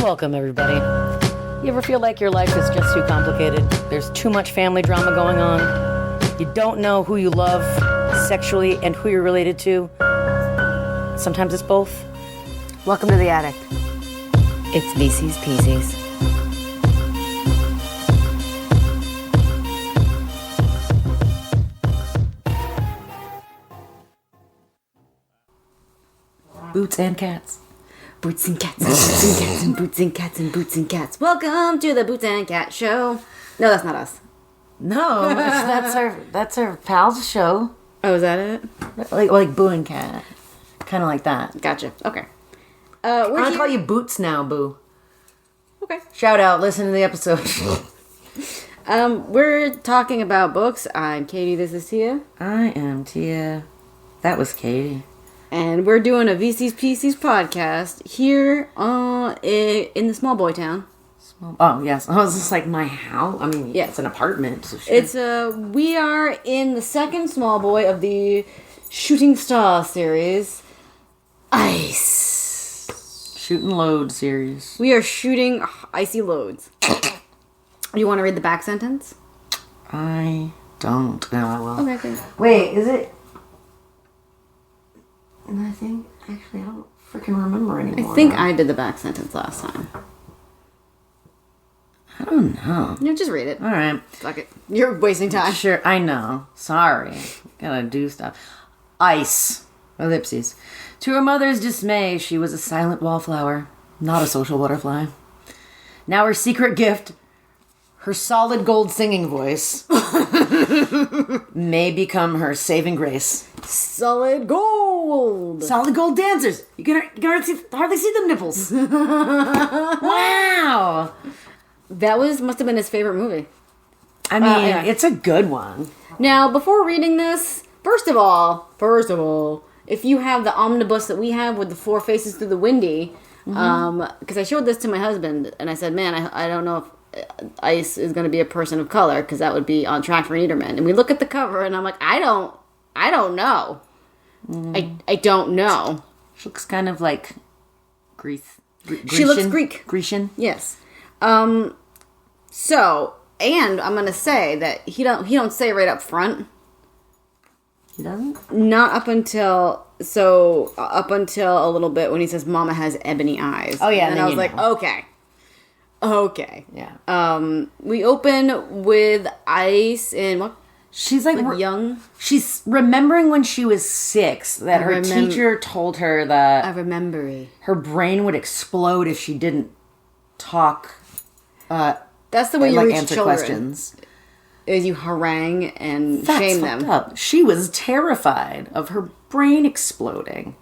Welcome, everybody. You ever feel like your life is just too complicated? There's too much family drama going on. You don't know who you love sexually and who you're related to. Sometimes it's both. Welcome to the attic. It's VC's Peasies. Boots and cats. Boots and cats and boots and cats and boots and cats and boots and cats. Welcome to the Boots and Cat Show. No, that's not us. No, that's our pal's show. Oh, is that it? Like Boo and Cat. Kind of like that. Gotcha. Okay. I'm going to call you Boots now, Boo. Okay. Shout out, listen to the episode. We're talking about books. I'm Katie, this is Tia. I am Tia. That was Katie. And we're doing a VC's PC's podcast here in the small boy town. Oh, yes. Oh, is this like my house? I mean, yeah, it's an apartment. So sure. It's we are in the second small boy of the Shooting Star series, Ice. Shooting Load series. We are shooting icy loads. You want to read the back sentence? I don't. No, I will. Okay, good. Wait, is it? And I think, actually, I don't freaking remember anymore. I think I did the back sentence last time. I don't know. No, just read it. All right. Fuck it. You're wasting time. Sure, I know. Sorry. Gotta do stuff. Ice. Ellipses. To her mother's dismay, she was a silent wallflower, not a social butterfly. Now her secret gift, her solid gold singing voice, may become her saving grace. Solid gold. Solid gold dancers. You can hardly see them nipples. Wow. That must have been his favorite movie. I mean, it's a good one. Now, before reading this, first of all, if you have the omnibus that we have with the four faces through the windy, because I showed this to my husband, and I said, man, I don't know if Ice is going to be a person of color, because that would be on track for Niederman. And we look at the cover, and I'm like, I don't know. I don't know. She looks kind of like Grecian. She looks Greek. Grecian? Yes. So, and I'm going to say that he don't say right up front. He doesn't? Not up until a little bit when he says Mama has ebony eyes. Oh yeah. And I was like, okay. Yeah. We open with Ice and what? She's like young. She's remembering when she was 6 that her teacher told her that I remember her brain would explode if she didn't talk. That's the way you reach answer children. Questions. Is you harangue and That's shame fucked them. Up. She was terrified of her brain exploding.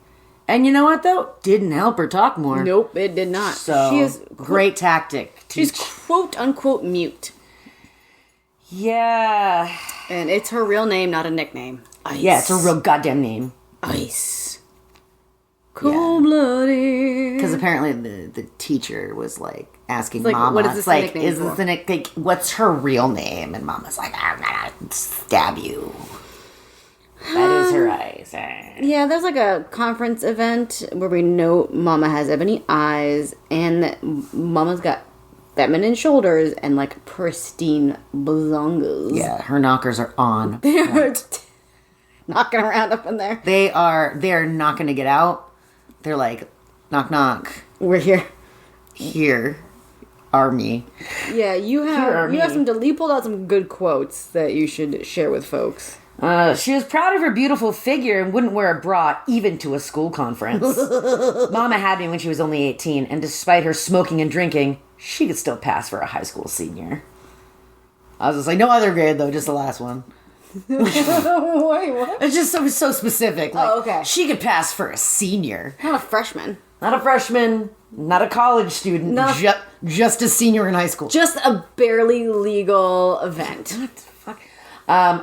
And you know what, though? Didn't help her talk more. Nope, it did not. So, she is great tactic. She's quote-unquote mute. Yeah. And it's her real name, not a nickname. Ice. Yeah, it's her real goddamn name. Ice. Cold-blooded. Because apparently the teacher was, like, asking like, Mama. what is this like, nickname is for? this the nickname? What's her real name? And Mama's like, I'm gonna stab you. That is her eyes. Yeah, there's like a conference event where we know Mama has ebony eyes and that Mama's got feminine shoulders and like pristine blongas. Yeah, her knockers are on. They're knocking around up in there. They're not gonna get out. They're like, knock knock. We're here. Here are me. Yeah, you pulled out some good quotes that you should share with folks. She was proud of her beautiful figure and wouldn't wear a bra even to a school conference. Mama had me when she was only 18, and despite her smoking and drinking, she could still pass for a high school senior. I was just like, no other grade though, just the last one. Wait, what? It's just so specific. Like, okay. She could pass for a senior. Not a freshman. Not a freshman, not a college student, just a senior in high school. Just a barely legal event. What the fuck?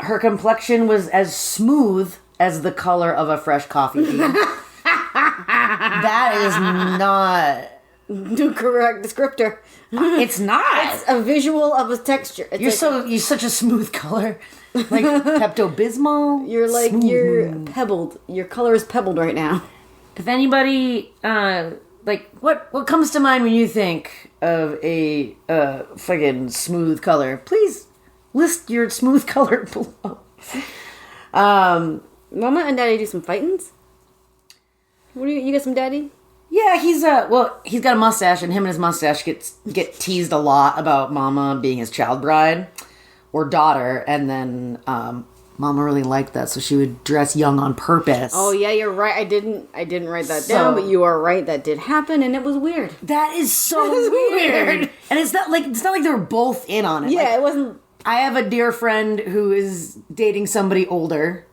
Her complexion was as smooth as the color of a fresh coffee bean. That is not the correct descriptor. It's not. It's a visual of a texture. It's you're such a smooth color. Like Pepto-Bismol. You're pebbled. Your color is pebbled right now. If anybody like, what comes to mind when you think of a fucking smooth color? Please list your smooth color below. Mama and Daddy do some fightings? What do you got some daddy? Yeah, he's got a mustache, and him and his mustache get teased a lot about Mama being his child bride or daughter, and then Mama really liked that, so she would dress young on purpose. Oh yeah, you're right. I didn't write that down, but you are right. That did happen, and it was weird. That is so weird. And it's not like they were both in on it. Yeah, like, it wasn't. I have a dear friend who is dating somebody older,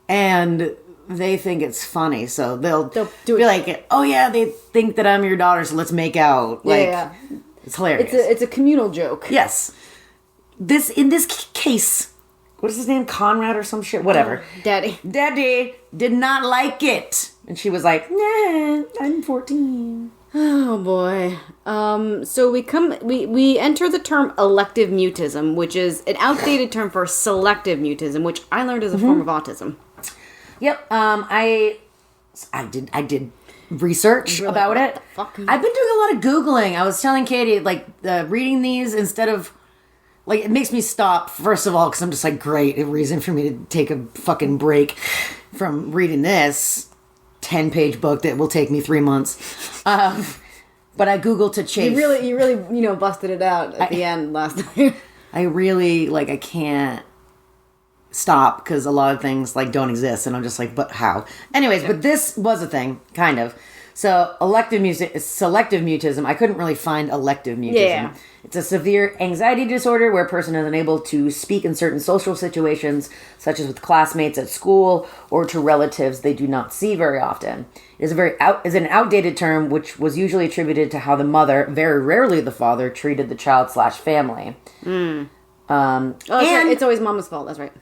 and they think it's funny, so they'll do be it. like, "Oh yeah, they think that I'm your daughter, so let's make out." Like, Yeah. it's hilarious. It's a communal joke. Yes. In this case, what is his name? Conrad or some shit? Whatever. Daddy. Daddy did not like it, and she was like, "Nah, I'm 14." Oh boy. So we enter the term elective mutism, which is an outdated term for selective mutism, which I learned is a form of autism. Yep. I did research about it. the fuck? I've been doing a lot of Googling. I was telling Katie, like, reading these instead of, like, it makes me stop, first of all, because I'm just like, great, a reason for me to take a fucking break from reading this 10-page book that will take me 3 months. But I Googled to chase. You really busted it out at the end last time. I really, like, I can't stop because a lot of things, like, don't exist, and I'm just like, but how? Anyways, but this was a thing, kind of. So, selective mutism. I couldn't really find elective mutism. Yeah. It's a severe anxiety disorder where a person is unable to speak in certain social situations, such as with classmates at school or to relatives they do not see very often. It is an outdated term which was usually attributed to how the mother, very rarely the father, treated the child/family. It's always Mama's fault. That's right.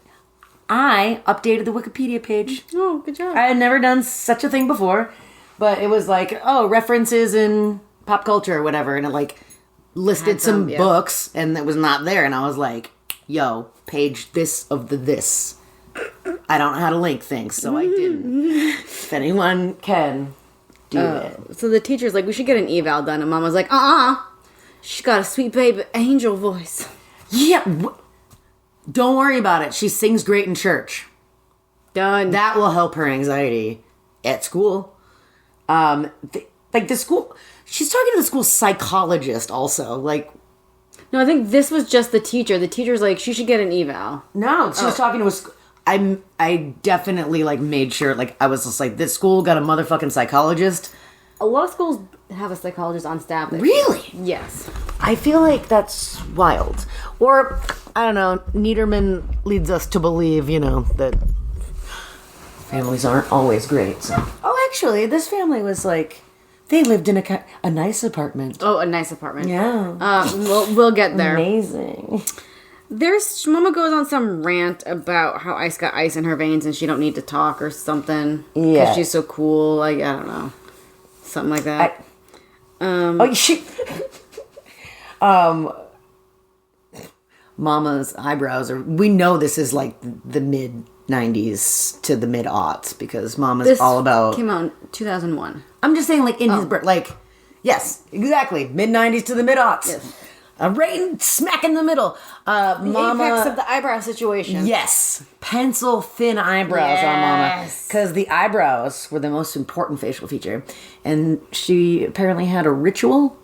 I updated the Wikipedia page. Oh, good job. I had never done such a thing before, but it was like, references in pop culture or whatever, and it like listed some books, and it was not there, and I was like, yo, page this of this. I don't know how to link things, so I didn't. If anyone can do it. So the teacher's like, we should get an eval done, and Mom was like, she's got a sweet baby angel voice. Yeah, don't worry about it. She sings great in church. Done. That will help her anxiety at school. The school, she's talking to the school psychologist also. Like, no, I think this was just the teacher. The teacher's like, she should get an eval. no, she was talking to I definitely like made sure, like, I was just like, this school got a motherfucking psychologist. A lot of schools have a psychologist on staff. Really? Yes. I feel like that's wild. Or, I don't know, Niederman leads us to believe, that families aren't always great. So. Oh, actually, this family was like, they lived in a nice apartment. Oh, a nice apartment. Yeah. We'll get there. Amazing. Mama goes on some rant about how Ice got ice in her veins and she don't need to talk or something. Yeah. Because she's so cool. Like, I don't know. Something like that. Mama's eyebrows we know this is like the mid-90s to the mid-aughts because Mama's all about... came out in 2001. I'm just saying, like, in his birth, like, yes, exactly, mid-90s to the mid-aughts. Yes. Right smack in the middle. Mama... apex of the eyebrow situation. Yes. Pencil thin eyebrows on Mama. Yes. Because the eyebrows were the most important facial feature. And she apparently had a ritual.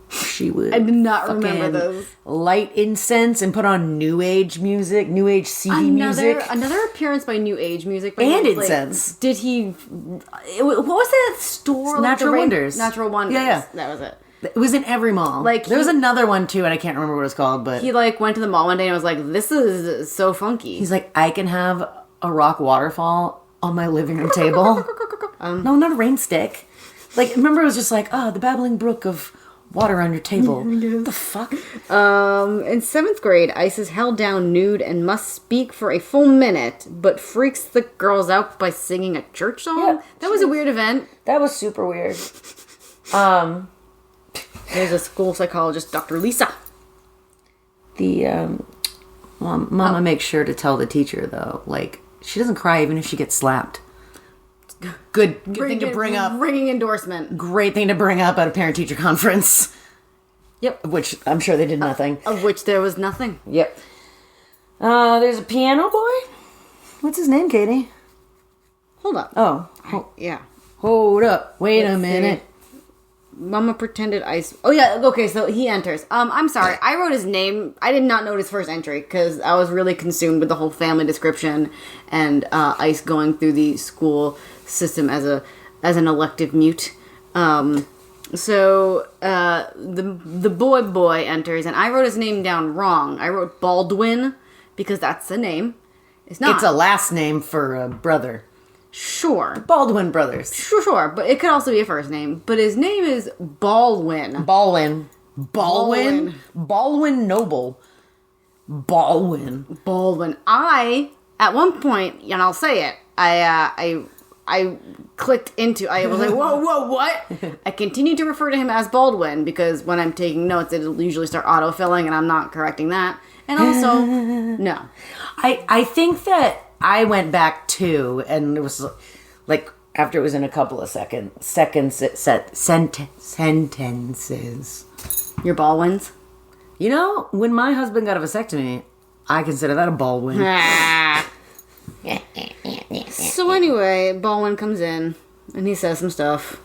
She would... I did not remember those. Light incense and put on New Age music, New Age CD music. Another appearance by New Age music. And incense. Did he... What was that store? Natural Wonders. Natural Wonders. Yeah. That was it. It was in every mall. Like, there was another one too, and I can't remember what it's called, but... He, like, went to the mall one day and was like, this is so funky. He's like, I can have a rock waterfall on my living room table. No, not a rain stick. Like, remember it was just like, the babbling brook of water on your table. What the fuck? In 7th grade, Ice is held down nude and must speak for a full minute, but freaks the girls out by singing a church song? Yeah, that was a weird event. That was super weird. There's a school psychologist, Dr. Lisa. The, Mama makes sure to tell the teacher, though, like, she doesn't cry even if she gets slapped. Good thing to bring up. Ringing endorsement. Great thing to bring up at a parent-teacher conference. Yep. Which I'm sure they did nothing. Of which there was nothing. Yep. There's a piano boy. What's his name, Katie? Hold up. Oh. Yeah. Hold up. Wait Let's a minute. see. Mama pretended ice. Oh yeah, okay, so he enters. I'm sorry, I wrote his name. I did not note his first entry because I was really consumed with the whole family description and Ice going through the school system as an elective mute. So the boy enters, and I wrote his name down wrong. I wrote Baldwin because that's the name. It's not. It's a last name for a brother. Sure. Baldwin brothers. Sure, but it could also be a first name. But his name is Baldwin. Baldwin Noble. Baldwin. At one point, and I'll say it, I clicked into, I was like, whoa, what? I continue to refer to him as Baldwin because when I'm taking notes, it'll usually start autofilling and I'm not correcting that. And also, no. I think that I went back too, and it was like after it was in a couple of sentences. Your Baldwins? You know, when my husband got a vasectomy, I consider that a Baldwin. So anyway, Baldwin comes in, and he says some stuff.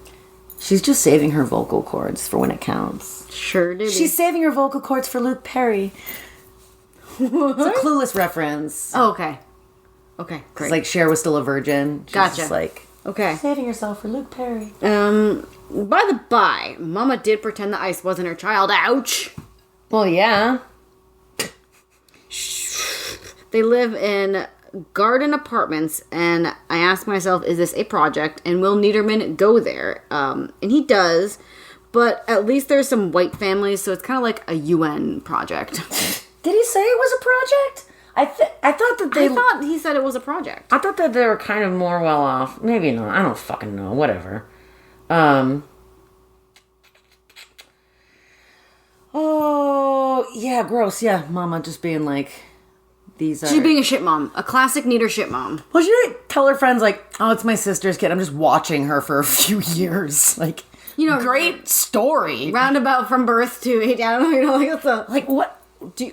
She's just saving her vocal cords for when it counts. Sure did. She's saving her vocal cords for Luke Perry. It's a Clueless reference. Oh, okay. Okay, great. It's like Cher was still a virgin. She's Gotcha. Just like, okay. Saving yourself for Luke Perry. By the by, Mama did pretend that Ice wasn't her child. Ouch! Well, yeah. They live in garden apartments, and I asked myself, is this a project? And will Niederman go there? And he does, but at least there's some white families, so it's kind of like a UN project. Did he say it was a project? I thought he said it was a project. I thought that they were kind of more well off. Maybe not. I don't fucking know. Whatever. Oh, yeah, gross. Yeah, Mama just being like, these are... She's being a shit mom. A classic neater shit mom. Well, she didn't tell her friends, like, oh, it's my sister's kid. I'm just watching her for a few years. Like, you know, great story. Roundabout from birth to age. I don't know. You know, like, what's up? Like, what? Do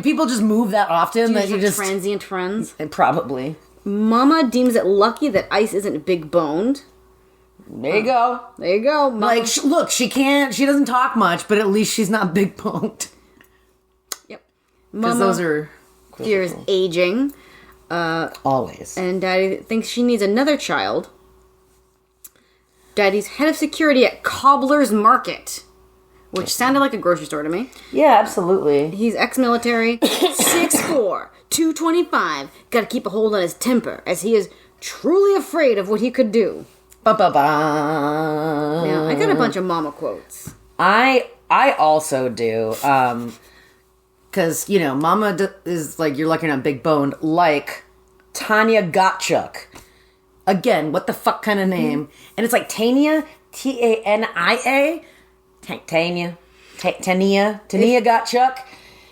people just move that often? That you just transient friends? Probably. Mama deems it lucky that Ice isn't big boned. There you go. There you go. Mama. Like, look, she doesn't talk much, but at least she's not big boned. Yep. Because those are fears aging. Always. And Daddy thinks she needs another child. Daddy's head of security at Cobbler's Market. Which sounded like a grocery store to me. Yeah, absolutely. He's ex-military, 6'4", 225. Got to keep a hold on his temper, as he is truly afraid of what he could do. Ba-ba-ba. Now, I got a bunch of Mama quotes. I also do. Because, you know, Mama is like, you're lucky not big boned, like Tanya Gottschalk. Again, what the fuck kind of name? And it's like Tania, Tania Gottschalk.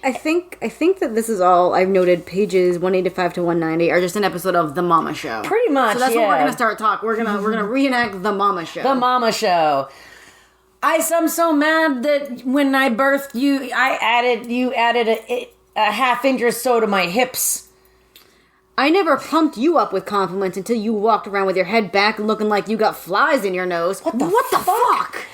I think that this is all I've noted. Pages 185 to 190 are just an episode of The Mama Show. Pretty much, so that's what we're gonna start talking. We're gonna reenact The Mama Show. The Mama Show. I'm so mad that when I birthed you, you added a half inch or so to my hips. I never pumped you up with compliments until you walked around with your head back looking like you got flies in your nose. What the fuck?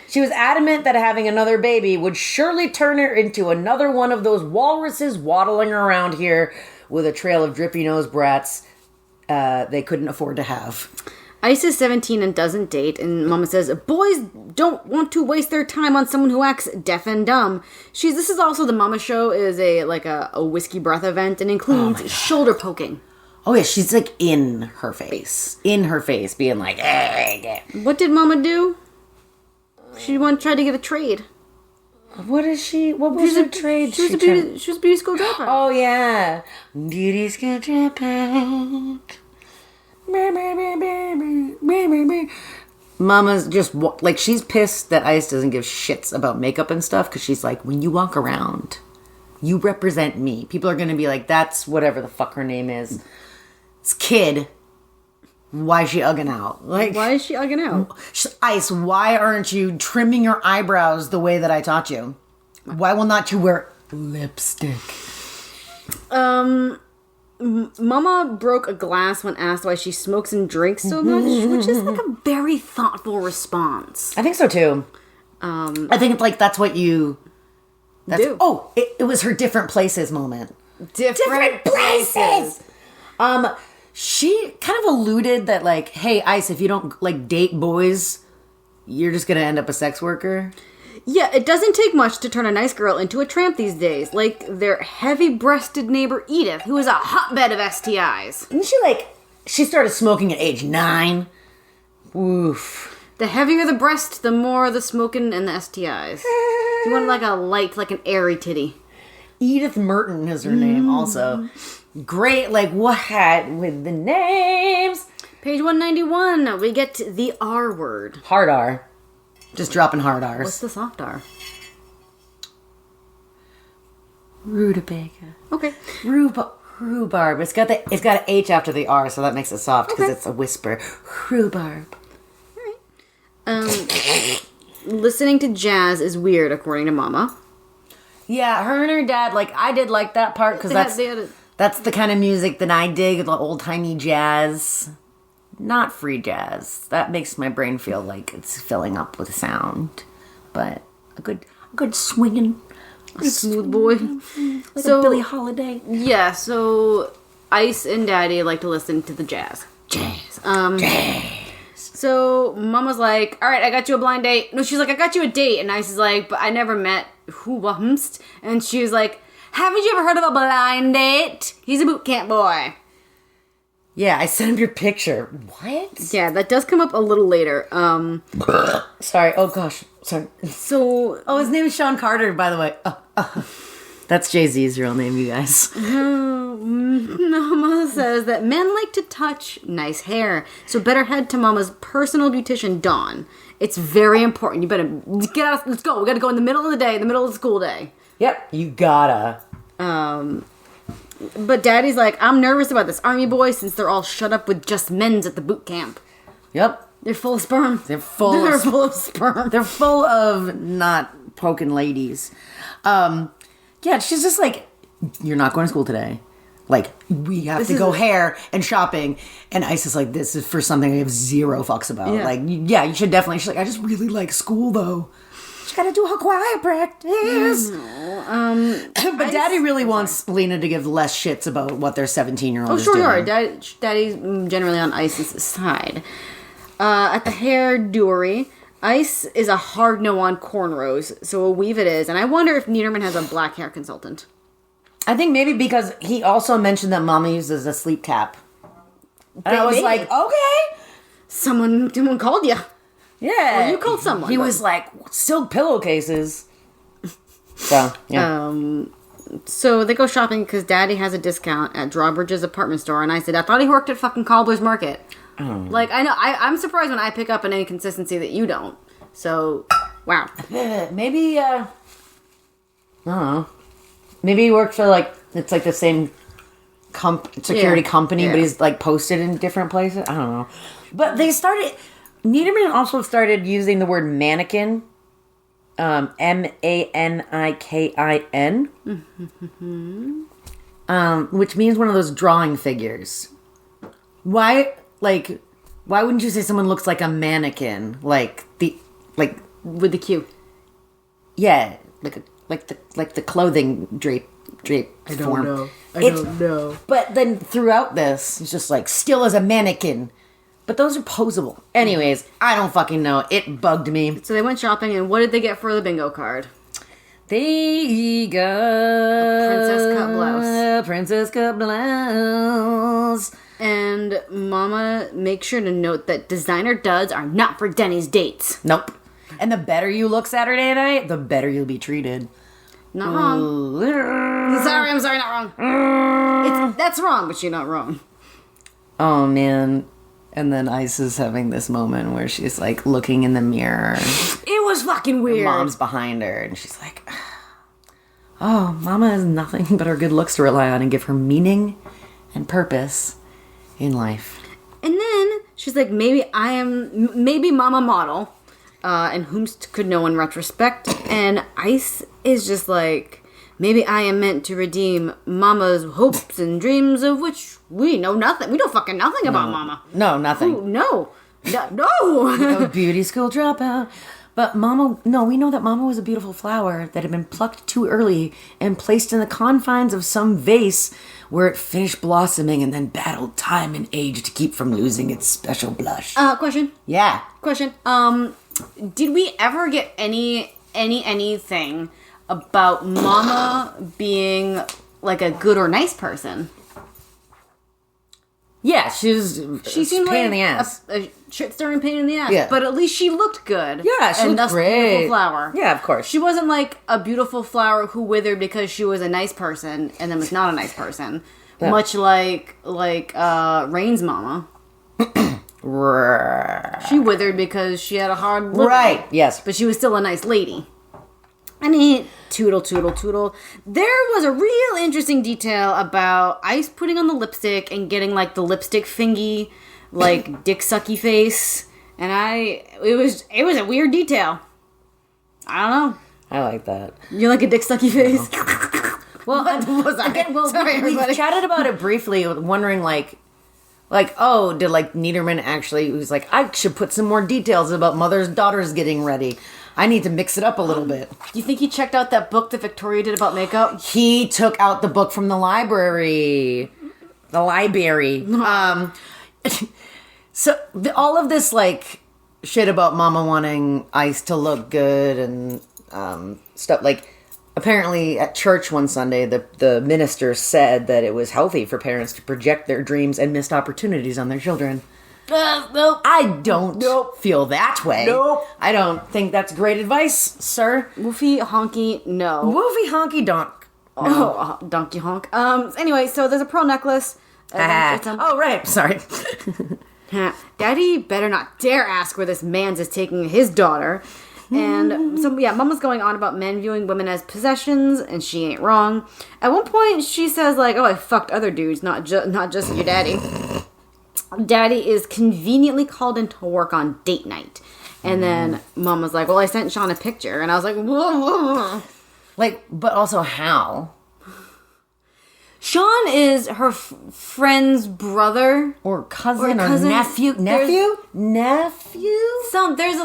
She was adamant that having another baby would surely turn her into another one of those walruses waddling around here with a trail of drippy nose brats they couldn't afford to have. Ice is 17 and doesn't date, and Mama says, boys don't want to waste their time on someone who acts deaf and dumb. This is also The Mama Show is a whiskey breath event and includes shoulder poking. Oh yeah, she's like in her face, being like, hey. What did Mama do? She tried to get a trade. What is she? What was her trade? She was a beauty school dropout. Oh yeah, beauty school dropout. Mama's just like, she's pissed that Ice doesn't give shits about makeup and stuff, because she's like, when you walk around, you represent me. People are gonna be like, that's whatever the fuck her name is. This kid why is she ugging out? Like, Why is she ugging out? Ice, why aren't you trimming your eyebrows the way that I taught you? Why will not you wear lipstick? Mama broke a glass when asked why she smokes and drinks so much, which is like a very thoughtful response. I think so too. I think like that's what you do. Oh, it was her different places moment. Different places. She kind of alluded that like, hey, Ice, if you don't like date boys, you're just gonna end up a sex worker. Yeah, it doesn't take much to turn a nice girl into a tramp these days, like their heavy-breasted neighbor Edith, who is a hotbed of STIs. And she started smoking at age 9. Oof. The heavier the breast, the more the smoking and the STIs. You want like a light, like an airy titty. Edith Merton is her name also. Great, like what with the names? Page 191, we get the R word. Hard R. Just dropping hard R's. What's the soft R? Rutabaga. Okay. Rhubarb. It's got an H after the R, so that makes it soft because it's a whisper. Rhubarb. Listening to jazz is weird, according to Mama. Yeah, her and her dad, like, I did like that part because that's the kind of music that I dig, the old-timey jazz. Not free jazz. That makes my brain feel like it's filling up with sound. But a good swinging. A smooth boy. Like a Billie Holiday. Yeah, so Ice and Daddy like to listen to the jazz. Jazz. So Mama's like, all right, I got you a blind date. No, she's like, I got you a date. And Ice is like, but I never met who wumst. And she was like, haven't you ever heard of a blind date? He's a boot camp boy. Yeah, I sent him your picture. What? Yeah, that does come up a little later. Sorry. Oh, gosh. Sorry. So... Oh, his name is Sean Carter, by the way. That's Jay-Z's real name, you guys. Mama says that men like to touch nice hair. So better head to Mama's personal beautician, Dawn. It's very important. You better get out. Let's go. We gotta go in the middle of the day, in the middle of the school day. Yep, you gotta. But Daddy's like, I'm nervous about this army boy since they're all shut up with just men's at the boot camp. Yep. They're full of sperm. They're full of sperm. They're full of not poking ladies. Yeah, she's just like, you're not going to school today. Like, we have to go hair and shopping. And Ice is like, this is for something I have zero fucks about. Yeah. Like, yeah, you should definitely. She's like, I just really like school, though. She gotta do her choir practice. But Daddy really wants Lena to give less shits about what their 17-year-old is doing. Oh, sure. Daddy's generally on Ice's side. At the hair doery, Ice is a hard no on cornrows, so a weave it is. And I wonder if Niederman has a black hair consultant. I think maybe because he also mentioned that Mama uses a sleep cap. And I was like, okay. Someone called you. Yeah. Well, you called someone. He was like, silk pillowcases. So, yeah. So they go shopping because Daddy has a discount at Drawbridge's apartment store. And I said, I thought he worked at fucking Cobbler's Market. Oh. Like, I know. I'm surprised when I pick up an inconsistency that you don't. So, wow. Maybe, I don't know. Maybe he worked for, like, it's like the same security company, but he's, like, posted in different places. I don't know. But Niederman also started using the word mannequin, M-A-N-I-K-I-N, which means one of those drawing figures. Why wouldn't you say someone looks like a mannequin? With the Q. Yeah, like the clothing drape form. I don't know. But then throughout this, it's just like, still as a mannequin. But those are posable. Anyways, I don't fucking know. It bugged me. So they went shopping, and what did they get for the bingo card? They got a princess cut blouse. And Mama makes sure to note that designer duds are not for Denny's dates. Nope. And the better you look Saturday night, the better you'll be treated. Not wrong. I'm sorry, not wrong. That's wrong, but you're not wrong. Oh, man. And then Ice is having this moment where she's, like, looking in the mirror. It was fucking weird. Her mom's behind her, and she's like, oh, Mama has nothing but her good looks to rely on and give her meaning and purpose in life. And then She's like, maybe Mama model, and whomst could know in retrospect. And Ice is just like, maybe I am meant to redeem Mama's hopes and dreams, of which we know nothing. We know fucking nothing about Mama. No, nothing. Ooh, no. A beauty school dropout. But we know that Mama was a beautiful flower that had been plucked too early and placed in the confines of some vase where it finished blossoming and then battled time and age to keep from losing its special blush. Question. Yeah. Question. Did we ever get anything about Mama being like a good or nice person? Yeah, she seemed like pain in the ass. A shit-stirring pain in the ass. Yeah. But at least she looked good. Yeah, she looked great. A beautiful flower. Yeah, of course. She wasn't like a beautiful flower who withered because she was a nice person and then was not a nice person. Yeah. Much like Rain's mama. She withered because she had a hard living. Right, yes. But she was still a nice lady. I mean, toodle, toodle, toodle. There was a real interesting detail about Ice putting on the lipstick and getting, like, the lipstick fingy, like, dick sucky face. And it was a weird detail. I don't know. I like that. You like a dick sucky face? Well, Sorry, everybody. We chatted about it briefly, wondering, did, Niederman actually, he was like, I should put some more details about mother's daughters getting ready. I need to mix it up a little bit. You think he checked out that book that Victoria did about makeup? He took out the book from the library. So all of this, shit about Mama wanting Ice to look good and stuff, apparently at church one Sunday, the minister said that it was healthy for parents to project their dreams and missed opportunities on their children. Nope. I don't feel that way. Nope. I don't think that's great advice, sir. Woofy honky, no. Woofy honky donk. No. Oh, donkey honk. Anyway, so there's a pearl necklace. Oh, right. Sorry. Daddy better not dare ask where this man's is taking his daughter. And so, yeah, Mama's going on about men viewing women as possessions, and she ain't wrong. At one point, she says, oh, I fucked other dudes, not just your daddy. Daddy is conveniently called in to work on date night. And then Mama's like, well, I sent Sean a picture. And I was like, whoa. But also how? Sean is her friend's brother. Or cousin or nephew. Nephew? There's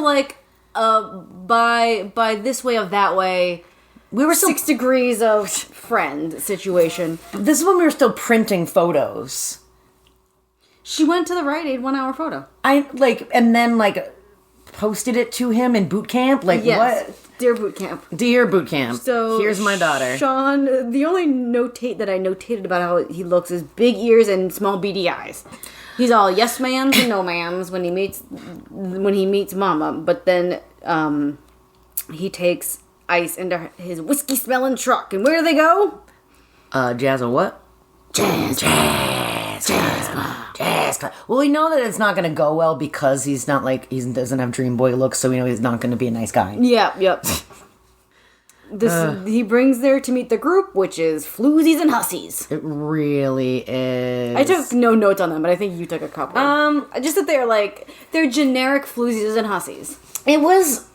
by this way of that way. We were 6 degrees of friend situation. This is when we were still printing photos. She went to the Rite Aid 1 hour photo. And then posted it to him in boot camp? Yes. What? Dear boot camp. Dear boot camp. So here's my daughter. Sean, the only notate that I notated about how he looks is big ears and small beady eyes. He's all yes ma'ams and no ma'ams when he meets Mama, but then he takes Ice into his whiskey smelling truck, and where do they go? Jazz or what? Jazz. Well, we know that it's not going to go well because he's not he doesn't have dream boy looks, so we know he's not going to be a nice guy. Yep. He brings there to meet the group, which is floozies and hussies. It really is. I took no notes on them, but I think you took a couple. Just that they're generic floozies and hussies. It was.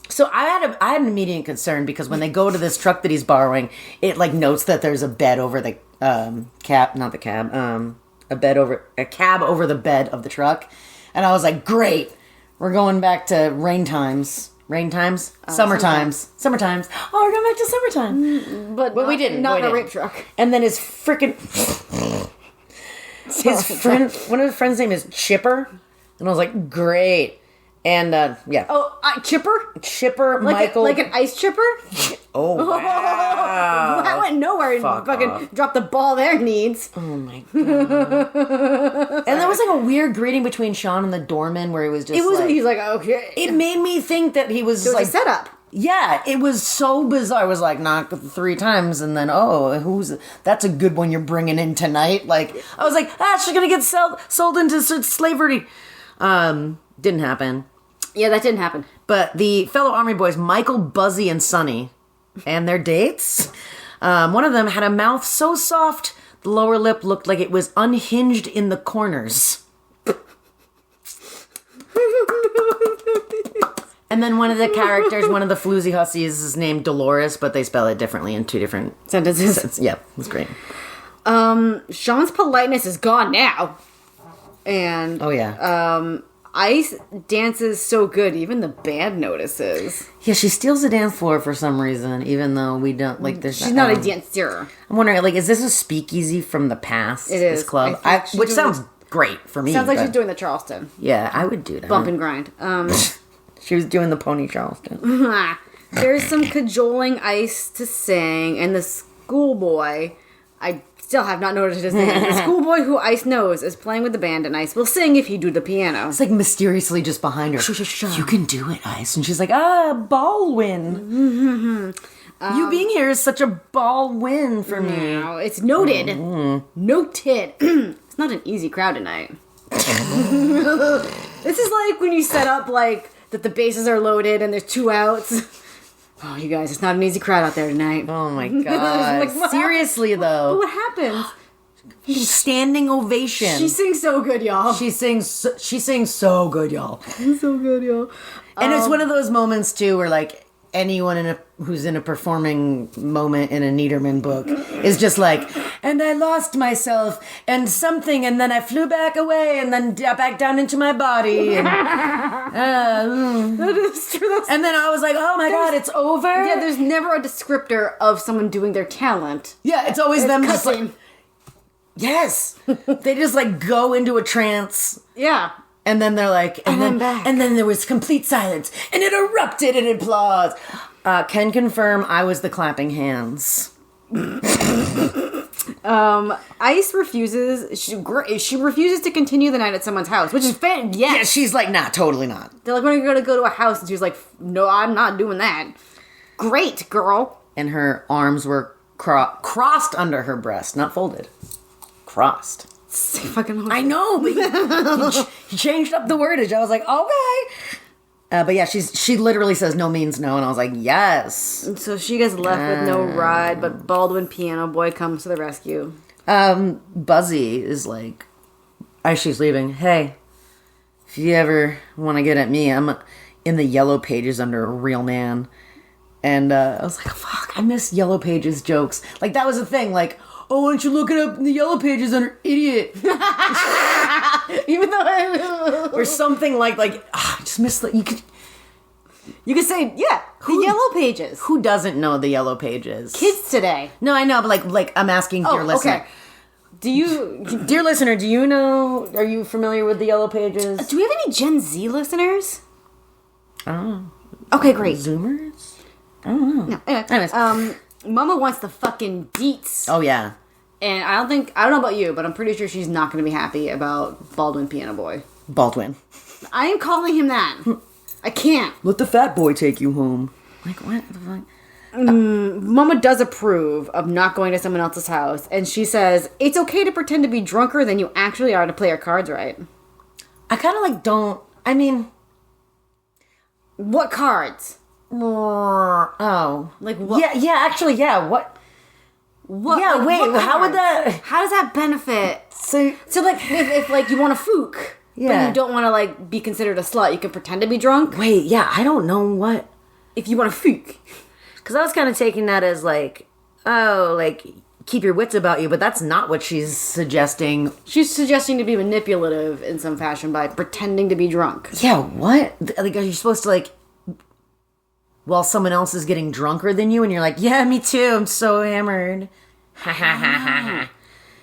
So I had an immediate concern because when they go to this truck that he's borrowing, it notes that there's a bed over the cab, not the cab, a cab over the bed of the truck, and I was like, great, we're going back to rain times. Summer times. Oh, we're going back to summertime. But we didn't. Not a rape truck. And then his friend, one of his friends' name is Chipper, and I was like, great. And, yeah. Oh, Chipper? Chipper, Michael. Like an ice chipper? Oh, wow. That went nowhere and fucking dropped the ball there, needs. Oh, my God. And there was, a weird greeting between Sean and the doorman where he was just, he was like, okay. It made me think that he was, a setup. Yeah, it was so bizarre. It was knock 3 times, and then, that's a good one you're bringing in tonight. I was like, she's gonna get sold into slavery. Didn't happen. Yeah, that didn't happen. But the fellow Army boys, Michael, Buzzy, and Sonny, and their dates, one of them had a mouth so soft, the lower lip looked like it was unhinged in the corners. And then one of the characters, one of the floozy hussies is named Dolores, but they spell it differently in two different sentences. Yeah, it was great. Sean's politeness is gone now. And oh yeah. Ice dances so good, even the band notices. Yeah, she steals the dance floor for some reason, even though we don't like. She's not a dancer. I'm wondering, like, is this a speakeasy from the past? It is. This club, which sounds great for me. Sounds like she's doing the Charleston. Yeah, I would do that. Bump and grind. She was doing the pony Charleston. There's some cajoling Ice to sing, and the schoolboy, I still have not noticed his name. The schoolboy who Ice knows is playing with the band, and Ice will sing if he do the piano. It's like mysteriously just behind her. You can do it, Ice. And she's like, Baldwin. You being here is such a ball win for me. No, it's noted. Noted. It's not an easy crowd tonight. This is like when you set up, like, that the bases are loaded and there's 2 outs. Oh, you guys, it's not an easy crowd out there tonight. Oh my god. Like, seriously, though. What happens? Standing ovation. She sings so good, y'all. She sings so good, y'all. So good, y'all. And it's one of those moments, too, where, like, anyone who's in a performing moment in a Niederman book is just like, and I lost myself and something, and then I flew back away and then back down into my body. And, that is true. And then I was like, oh my god, it's over? Yeah, there's never a descriptor of someone doing their talent. Yeah, it's always them just cutting. like, yes. They just like go into a trance. Yeah. And then they're like, and then back. And then there was complete silence, and it erupted in applause. Can confirm I was the clapping hands. Ice refuses. She refuses to continue the night at someone's house, which is fair. Yes. Yeah, she's like, nah, totally not. They're like, we're gonna go to a house, and she's like, no, I'm not doing that. Great, girl. And her arms were crossed under her breast, not folded. Crossed. Fucking I know, but he changed up the wordage. I was like, okay. But yeah, she literally says no means no, and I was like, yes. And so she gets left with no ride, but Baldwin Piano Boy comes to the rescue. Buzzy is like, as she's leaving, hey, if you ever want to get at me, I'm in the yellow pages under a real man. And I was like, fuck, I miss yellow pages jokes. Like, that was a thing, like, oh, why don't you look it up in the yellow pages under idiot? Even though or something like I just miss the, you could say, yeah, the yellow pages. Who doesn't know the yellow pages? Kids today. No, I know, but like I'm asking dear listener. Okay. Dear listener, do you know, are you familiar with the yellow pages? Do we have any Gen Z listeners? Oh. Okay, great. Zoomers? I don't know. No, anyway. Anyways. Mama wants the fucking deets. Oh, yeah. And I don't know about you, but I'm pretty sure she's not going to be happy about Baldwin Piano Boy. Baldwin. I am calling him that. I can't. Let the fat boy take you home. Like, what the fuck? Mama does approve of not going to someone else's house, and she says, it's okay to pretend to be drunker than you actually are to play your cards right. I kind of like don't, I mean. What cards? Oh. Like what? Yeah, actually, yeah, what? Yeah, like, wait, what how would cards? that? How does that benefit? So like, if like, you want to fook, but Yeah. you don't want to, like, be considered a slut, you can pretend to be drunk. wait, yeah, I don't know what. If you want to fook. Because I was kind of taking that as like, oh, like, keep your wits about you, but that's not what she's suggesting. She's suggesting to be manipulative in some fashion by pretending to be drunk. Yeah, what? Like, are you supposed to, like, while someone else is getting drunker than you, and you're like, yeah, me too, I'm so hammered. Ha ha ha ha ha.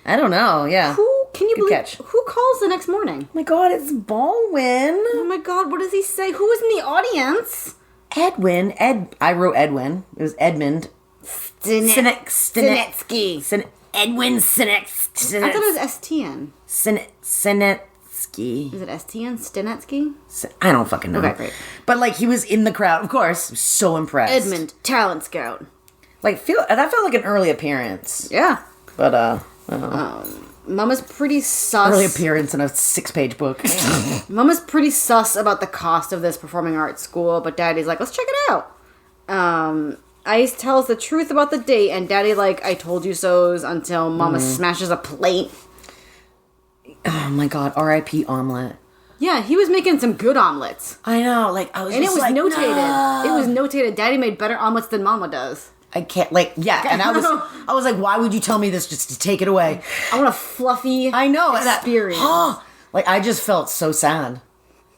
I don't know, yeah. Can you Good believe? catch. Who calls the next morning? Oh my god, it's Baldwin. Oh my god, what does he say? Who is in the audience? Edwin. I wrote Edwin. It was Edmund. Sinetsky. Edwin Sinetsky. I thought it was STN. Sinetsky. Is it STN? Stinetsky? I don't fucking know. Okay, great. But, like, he was in the crowd, of course. So impressed. Edmund, talent scout. Like, that felt like an early appearance. Yeah. But, I don't know. Mama's pretty sus. Early appearance in a 6-page book. Mama's pretty sus about the cost of this performing arts school, but Daddy's like, let's check it out. Ice tells the truth about the date, and Daddy, like, I told you so's until Mama smashes a plate. Oh my god, R.I.P. omelet. Yeah, he was making some good omelets. I know, like, I was And it just was like, notated. no. It was notated. Daddy made better omelets than Mama does. I can't, like, yeah, and I was like, why would you tell me this just to take it away? I want a fluffy I know, experience. Like, I just felt so sad.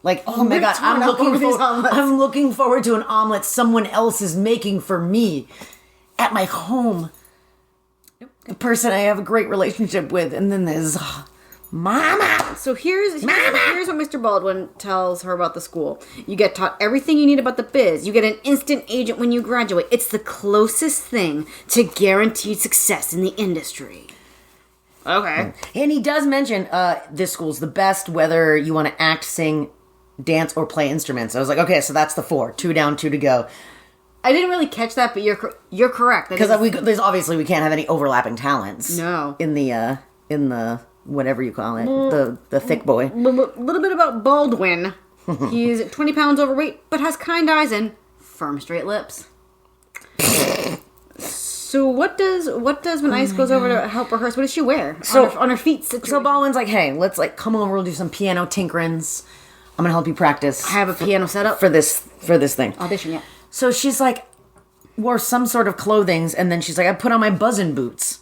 Like, oh my God, torn up over these omelets. I'm looking forward to an omelet someone else is making for me at my home. The person I have a great relationship with, and then there's Mama. So here's what Mr. Baldwin tells her about the school. You get taught everything you need about the biz. You get an instant agent when you graduate. It's the closest thing to guaranteed success in the industry. Okay. And he does mention this school's the best, whether you want to act, sing, dance, or play instruments. I was like, okay, so that's the 4. 2 down, 2 to go. I didn't really catch that, but you're correct. Because there's obviously we can't have any overlapping talents. No. In the whatever you call it, the thick boy. A little bit about Baldwin. He's 20 pounds overweight, but has kind eyes and firm, straight lips. So what does when Ice goes over to help rehearse? What does she wear on her feet? So Baldwin's like, hey, let's like come over. We'll do some piano tinkerings. I'm gonna help you practice. I have a piano set up for this thing. audition. Yeah. So she's like, wore some sort of clothing, and then she's like, I put on my buzzin' boots.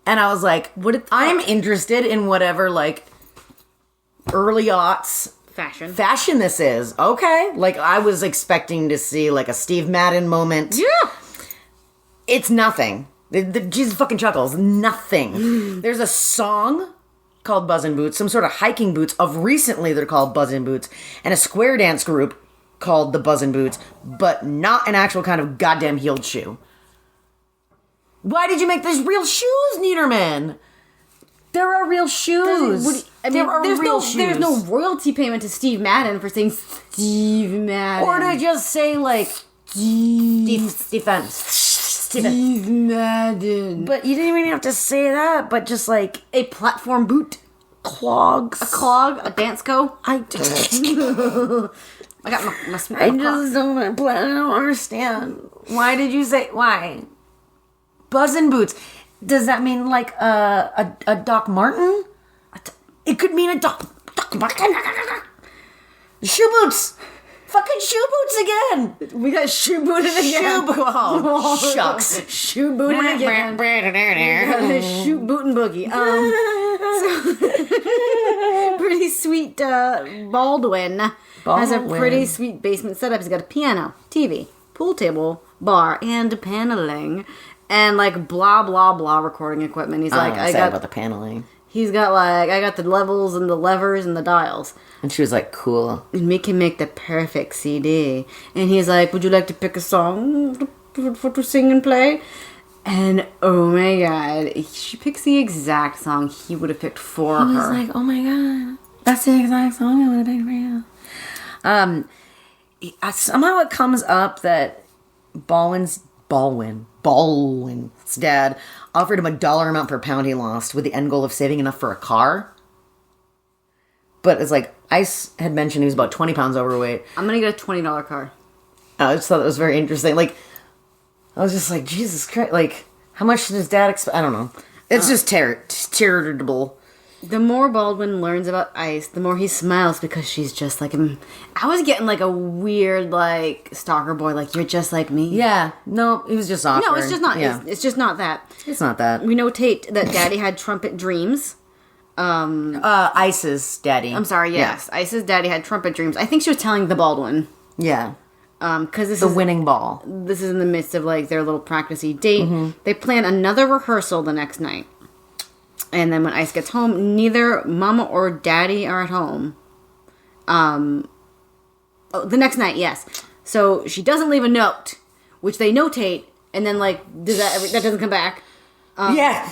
And I was like, I'm interested in whatever, like, early aughts fashion this is. Okay. Like, I was expecting to see, like, a Steve Madden moment. Yeah. It's nothing. Jesus fucking chuckles. Nothing. There's a song called Buzzin' Boots, some sort of hiking boots of recently they're called Buzzin' Boots, and a square dance group called the Buzzin' Boots, but not an actual kind of goddamn heeled shoe. Why did you make these real shoes, Niederman? There are real shoes. There's no royalty payment to Steve Madden for saying Steve Madden. Or to just say, like, Steve Madden. But you didn't even have to say that, but just like... A platform boot. Clogs. A clog. A dance go. I got my I just don't understand. Why did you say... Why? Buzzin' boots. Does that mean like a Doc Martin? It could mean a Doc Martin. Shoe boots. Fucking shoe boots again. We got shoe booted again. Shucks. Shoe booted again. Shoe bootin' boogie. Pretty sweet Baldwin has a pretty sweet basement setup. He's got a piano, TV, pool table, bar, and paneling. And like blah blah blah recording equipment. He's like, I got about the paneling. He's got like, I got the levels and the levers and the dials. And she was like, cool. And we can make the perfect CD. And he's like, would you like to pick a song to sing and play? And oh my God, she picks the exact song he would have picked for her. He was like, oh my God, that's the exact song I would have picked for you. Somehow it comes up that Baldwin's dad offered him $1 amount per pound he lost with the end goal of saving enough for a car. But it's like, Ice had mentioned he was about 20 pounds overweight. I'm going to get a $20 car. I just thought that was very interesting. Like, I was just like, Jesus Christ, like, how much did his dad expect? I don't know. It's just charitable. The more Baldwin learns about Ice, the more he smiles because she's just like him. I was getting like a weird, like, stalker boy, like, you're just like me. Yeah. No, he was just awkward. No, it's just not. Yeah. It's just not that. It's not that. We notate that Daddy had trumpet dreams. Ice's daddy. I'm sorry, yes. Yeah. Ice's daddy had trumpet dreams. I think she was telling the Baldwin. Yeah. Because this is... The winning ball. This is in the midst of, like, their little practice-y date. Mm-hmm. They plan another rehearsal the next night. And then when Ice gets home, neither Mama or Daddy are at home. The next night, yes. So she doesn't leave a note, which they notate, and then, like, that doesn't come back. Yeah.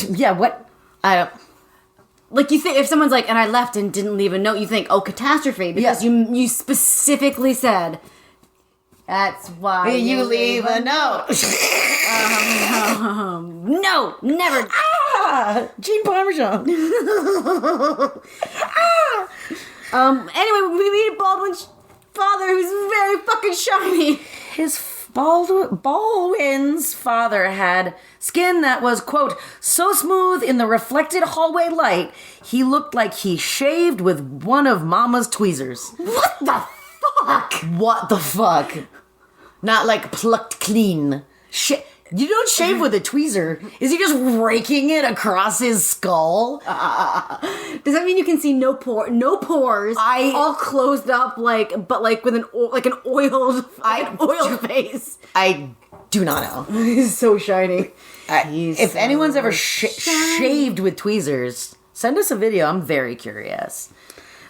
Yeah, what? I don't... Like, you think, if someone's like, and I left and didn't leave a note, you think, oh, catastrophe, because you specifically said... That's why you leave a note. No, never. Gene Parmesan. Anyway, we meet Baldwin's father, who's very fucking shiny. His Baldwin's father had skin that was, quote, so smooth in the reflected hallway light, he looked like he shaved with one of Mama's tweezers. What the fuck? What the fuck? Not like plucked clean. You don't shave with a tweezer. Is he just raking it across his skull? Does that mean you can see no pores, all closed up, but with an oiled face? I do not know. He's so shiny. If anyone's ever shaved with tweezers, send us a video. I'm very curious.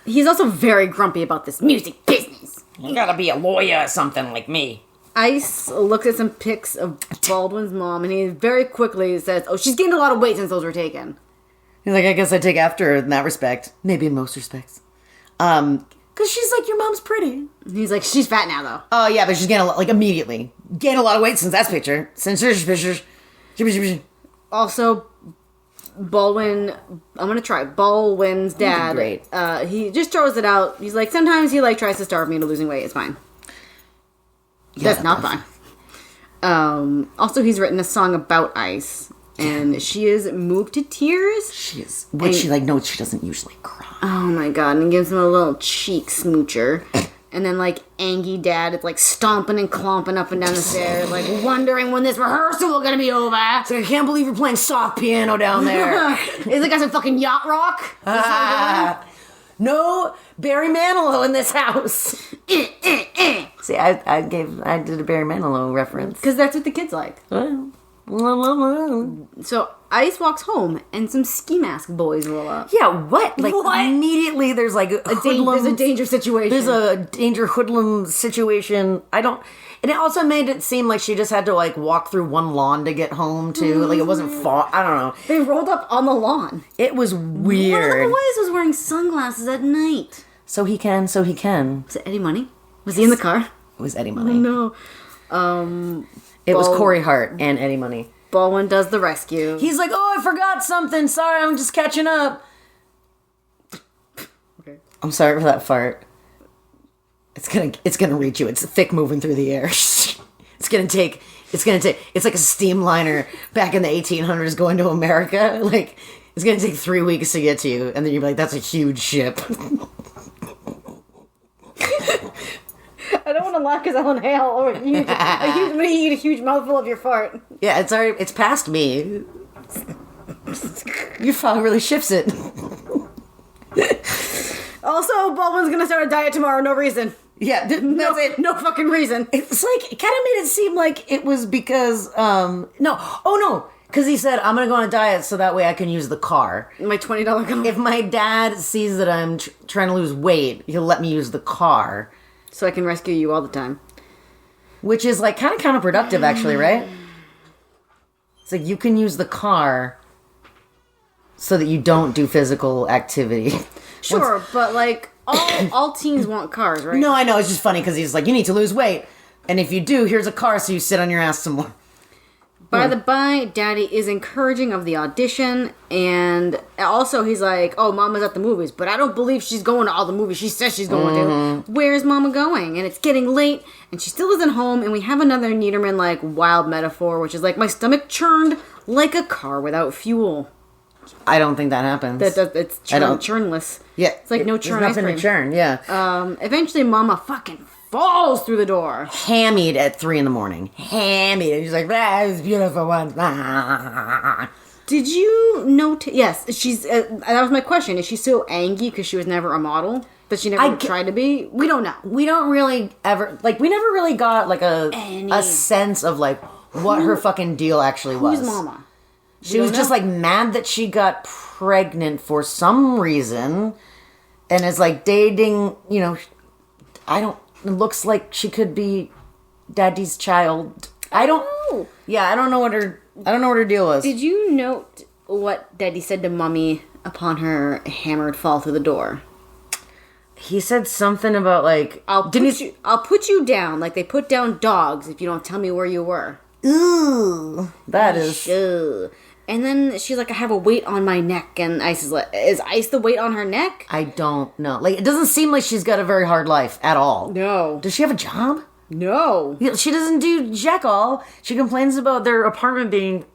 He's also very grumpy about this music business. You gotta be a lawyer or something like me. Ice looks at some pics of Baldwin's mom, and he very quickly says, oh, she's gained a lot of weight since those were taken. He's like, I guess I take after her in that respect. Maybe in most respects. Because she's like, your mom's pretty. And he's like, she's fat now, though. Oh, yeah, but she's gained a lot, immediately. Gained a lot of weight since that picture. Since her pictures. Also, Baldwin's dad. Great. He just throws it out. He's like, sometimes he tries to starve me into losing weight. It's fine. Yeah, that's not fine. Also, he's written a song about Ice, and she is moved to tears. She is. No, she doesn't usually cry. Oh my god, and gives him a little cheek smoocher. And then, Angie dad is, stomping and clomping up and down the stairs, wondering when this rehearsal was gonna be over. So I can't believe you're playing soft piano down there. Is it got some fucking yacht rock? No Barry Manilow in this house. See, I did a Barry Manilow reference. Because that's what the kids like. So Ice walks home, and some ski mask boys roll up. Yeah, what? What? Immediately there's there's a danger situation. There's a danger hoodlum situation. And it also made it seem like she just had to walk through one lawn to get home too. It wasn't far. I don't know. They rolled up on the lawn. It was weird. One of the boys was wearing sunglasses at night. So he can. Was it Eddie Money? Was he in the car? It was Eddie Money. No. It was Corey Hart and Eddie Money. Baldwin does the rescue. He's like, oh, I forgot something. Sorry, I'm just catching up. Okay. I'm sorry for that fart. It's gonna reach you. It's thick moving through the air. It's like a steamliner back in the 1800s going to America. It's gonna take 3 weeks to get to you, and then you're like, that's a huge ship. I don't want to laugh because I'll inhale I'm going to eat a huge mouthful of your fart. Yeah, it's past me. Your fart really shifts it. Also, Baldwin's going to start a diet tomorrow, no reason. Yeah, that's it. No fucking reason. It's it kind of made it seem like it was because, because he said, I'm going to go on a diet so that way I can use the car. My $20 car. If my dad sees that I'm trying to lose weight, he'll let me use the car. So I can rescue you all the time. Which is kind of counterproductive, actually, right? It's you can use the car so that you don't do physical activity. Sure, but all teens want cars, right? No, I know. It's just funny because he's like, you need to lose weight. And if you do, here's a car so you sit on your ass some more. By the by, Daddy is encouraging of the audition, and also he's like, oh, Mama's at the movies, but I don't believe she's going to all the movies she says she's going to. Where's Mama going? And it's getting late, and she still isn't home, and we have another Niederman, wild metaphor, which is my stomach churned like a car without fuel. I don't think that happens. It's churnless. Yeah. It's no churn There's nothing ice cream. to churn, yeah. Eventually, Mama fucking falls through the door. Hammied at 3 a.m. Hammied. And she's like, it's beautiful one. Did you notice? Yes, she's. That was my question. Is she so angry because she was never a model? That she never tried to be? We don't know. We don't really ever, we never really got, a sense of, what her fucking deal actually was. Who's Mama? She was just, mad that she got pregnant for some reason. And is, dating, it looks like she could be Daddy's child. I don't know. Yeah, I don't know what her deal was. Did you note what Daddy said to Mommy upon her hammered fall through the door? He said something about I'll put you down like they put down dogs if you don't tell me where you were. Ooh, that is. Ugh. And then she's like, I have a weight on my neck. And Ice is like, is Ice the weight on her neck? I don't know. It doesn't seem like she's got a very hard life at all. No. Does she have a job? No. She doesn't do jack all. She complains about their apartment being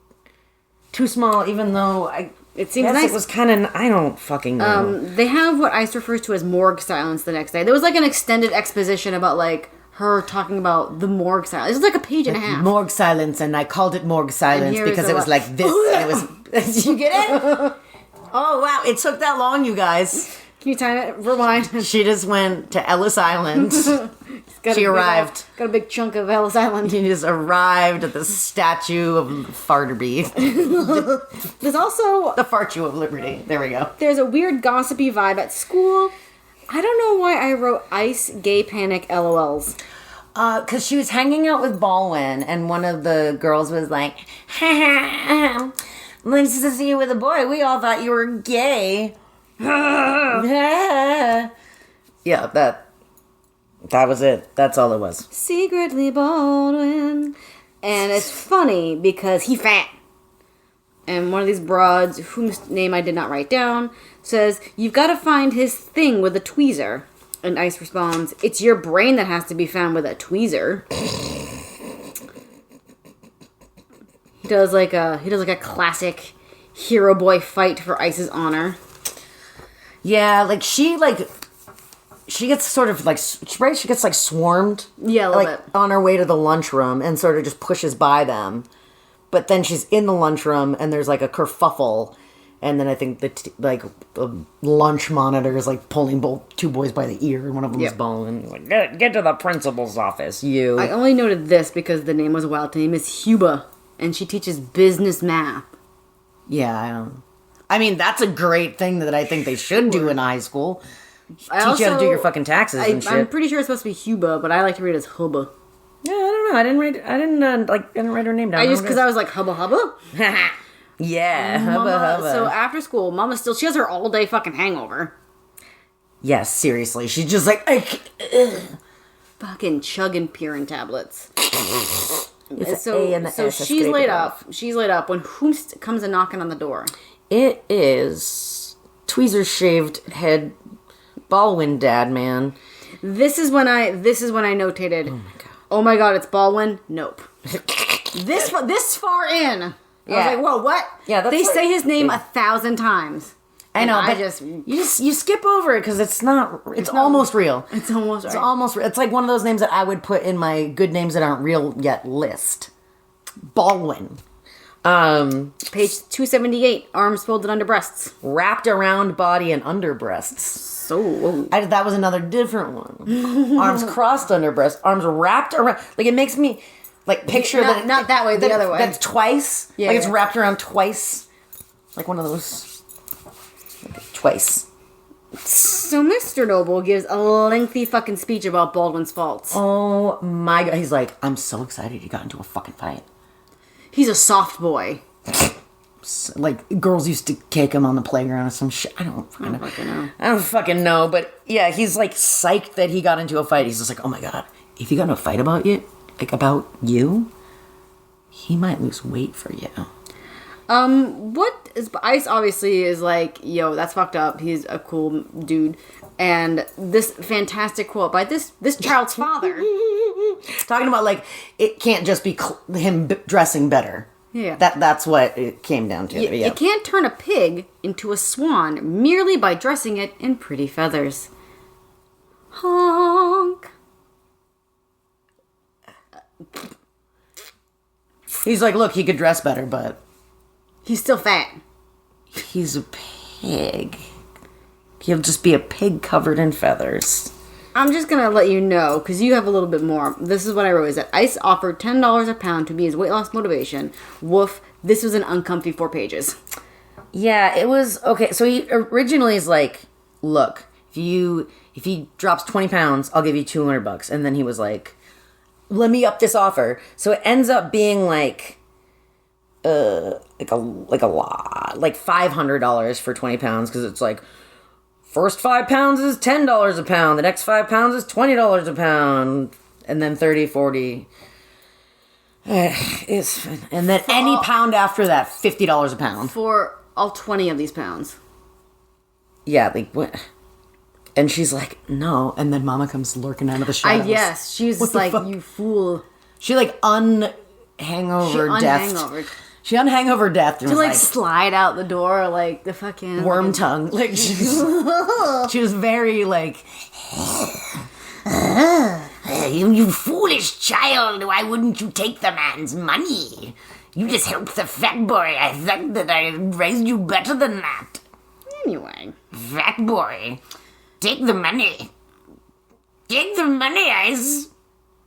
too small, even though It seems nice. It was kind of... I don't fucking know. They have what Ice refers to as morgue silence the next day. There was like an extended exposition about like her talking about the morgue silence. It was like a page and a half. Morgue silence, and I called it morgue silence because it was like this. And it was... You get it? Oh, wow. It took that long, you guys. Can you time it? Rewind. She just went to Ellis Island. She arrived. Got a big chunk of Ellis Island. She just arrived at the statue of Farterby. There's also... The Fartue of Liberty. There we go. There's a weird gossipy vibe at school. I don't know why I wrote Ice Gay Panic LOLs. Because she was hanging out with Baldwin, and one of the girls was like, ha ha, nice to see you with a boy. We all thought you were gay. Yeah, that was it. That's all it was. Secretly Baldwin. And it's funny because he fat. And one of these broads, whose name I did not write down, says, "You've got to find his thing with a tweezer." And Ice responds, "It's your brain that has to be found with a tweezer." He does like a classic hero boy fight for Ice's honor. Yeah, she gets sort of like, right? She gets like swarmed. Yeah, a little bit. On her way to the lunchroom and sort of just pushes by them. But then she's in the lunchroom and there's like a kerfuffle. And then I think the lunch monitor is like pulling two boys by the ear, and one of them is bawling. Like, get to the principal's office, you. I only noted this because the name was wild. The name is Huba, and she teaches business math. Yeah, I mean, that's a great thing that I think they should do in high school. Teach you how to do your fucking taxes and shit. I'm pretty sure it's supposed to be Huba, but I like to read it as Hubba. Yeah, I don't know. I didn't write her name down. Because I was like, Hubba Hubba? Yeah, hubba. So after school, Mama she has her all day fucking hangover. Yes, seriously. She's just like, fucking chugging Purine tablets. It's A and the so S. She's laid up. She's laid up when who comes a knocking on the door? It is tweezer shaved head Baldwin dad man. This is when I notated. Oh my god, it's Baldwin. Nope. this far in. I was like, whoa, what? Yeah, they say his name 1,000 times. I know, but you skip over it because it's not. It's almost real. It's almost. It's almost. It's like one of those names that I would put in my good names that aren't real yet list. Baldwin. Page 278. Arms folded under breasts. Wrapped around body and under breasts. So that was another different one. Arms crossed under breasts. Arms wrapped around. Like it makes me. Like, picture not that way, the other way. That's twice. Yeah, it's wrapped around twice. Like one of those. Twice. So Mr. Noble gives a lengthy fucking speech about Baldwin's faults. Oh my god. He's like, I'm so excited he got into a fucking fight. He's a soft boy. Like, girls used to kick him on the playground or some shit. I don't fucking know. But yeah, he's like psyched that he got into a fight. He's just like, oh my god. If he got in a fight about you, he might lose weight for you. What is Ice obviously is like, yo, that's fucked up. He's a cool dude. And this fantastic quote by this child's father. Talking about, like, it can't just be him dressing better. Yeah. That's what it came down to. You can't turn a pig into a swan merely by dressing it in pretty feathers. Honk. He's like, look, he could dress better, but he's still fat. He's a pig. He'll just be a pig covered in feathers. I'm just gonna let you know, because you have a little bit more. This is what I wrote, is that Ice offered $10 a pound to be his weight loss motivation. Woof, this was an uncomfy 4 pages. Yeah, it was, okay, so he originally is like, look, if he drops 20 pounds, I'll give you $200. And then he was like, let me up this offer. So it ends up being like a lot, like $500 for 20 pounds, because it's like, first 5 pounds is $10 a pound, the next 5 pounds is $20 a pound, and then 30, 40. And then any pound after that, $50 a pound. For all 20 of these pounds. Yeah, like, what? And she's like, no. And then Mama comes lurking out of the shadows. Yes, she's just like, you fool. She like unhangover death. She unhangover death. To like slide out the door like the fucking worm tongue. Like she was very like, you foolish child. Why wouldn't you take the man's money? You just helped the fat boy. I thought that I raised you better than that. Anyway. Fat boy. Take the money. Take the money, Ice.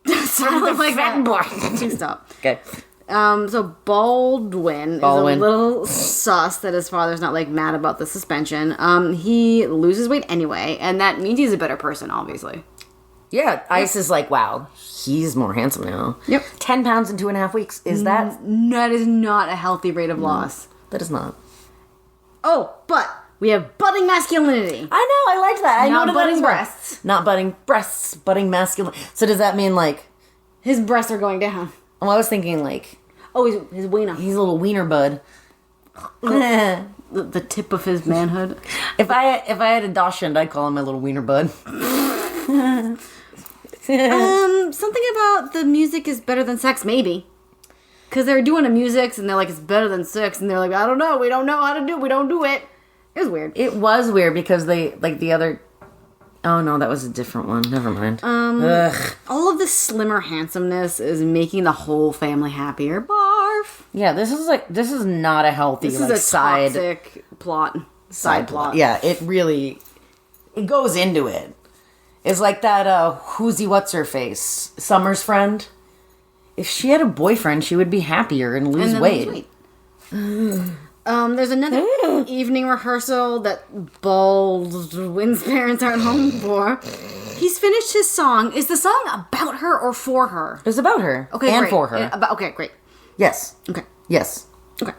From the like fat boy. Stop. Okay. So Baldwin is a little sus that his father's not like mad about the suspension. He loses weight anyway, and that means he's a better person, obviously. Yeah, Ice is like, wow, he's more handsome now. Yep. 10 pounds in 2.5 weeks. Is that? That is not a healthy rate of loss. That is not. Oh, but we have budding masculinity. I know, I liked that. I know Not budding breasts. Not budding breasts, budding masculine. So does that mean like... His breasts are going down. Well, I was thinking like... Oh, his wiener. He's a little wiener bud. The tip of his manhood. If I had a Dachshund, I'd call him my little wiener bud. Something about the music is better than sex, maybe. Because they're doing a music, and they're like, it's better than sex, and they're like, I don't know, we don't know how to do it, we don't do it. It was weird. It was weird because they, like the other... Oh no, that was a different one. Never mind. All of the slimmer handsomeness is making the whole family happier. Barf. Yeah, this is not a healthy, This like, is a side toxic plot. Side plot. Yeah, it goes into it. It's like that, who's he, what's her face? Summer's friend. If she had a boyfriend, she would be happier and lose weight. There's another evening rehearsal that Baldwin's parents aren't home for. He's finished his song. Is the song about her or for her? It's about her. Okay, and great. for her. Okay, great. Yes. Okay. Yes. Okay.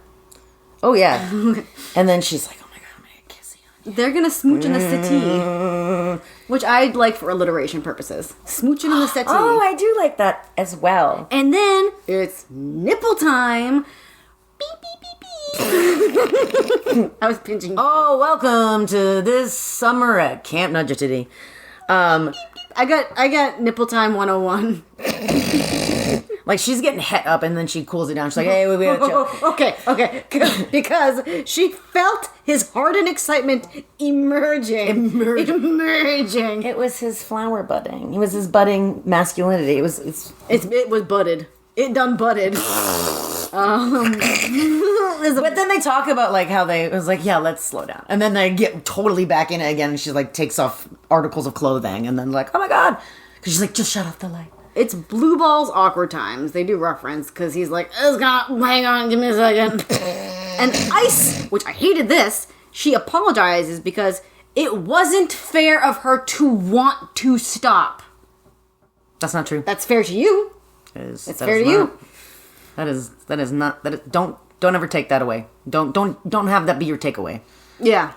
Oh, yeah. Okay. And then she's like, oh my God, I'm going to kiss you. They're going to smooch in the settee. Which I'd like for alliteration purposes. Smooching in the settee. Oh, I do like that as well. And then it's nipple time. Beep, beep, beep, beep. I was pinching. Oh, welcome to this summer at Camp Nudge Titty. I got nipple time 101. Like, she's getting het up, and then she cools it down. She's like, hey, we gotta chill. Okay. Because she felt his heart and excitement emerging. It was his flower budding. It was his budding masculinity. It was budded. It done budded. But then they talk about, like, how it was like, yeah, let's slow down. And then they get totally back in it again, and she, like, takes off articles of clothing, and then, like, oh my God. Because she's like, just shut off the light. It's Blue Ball's awkward times. They do reference, because he's like, hang on, give me a second. And Ice, which I hated this, she apologizes because it wasn't fair of her to want to stop. That's not true. That's fair to you. It's fair to you. Don't ever take that away. Don't have that be your takeaway. Yeah.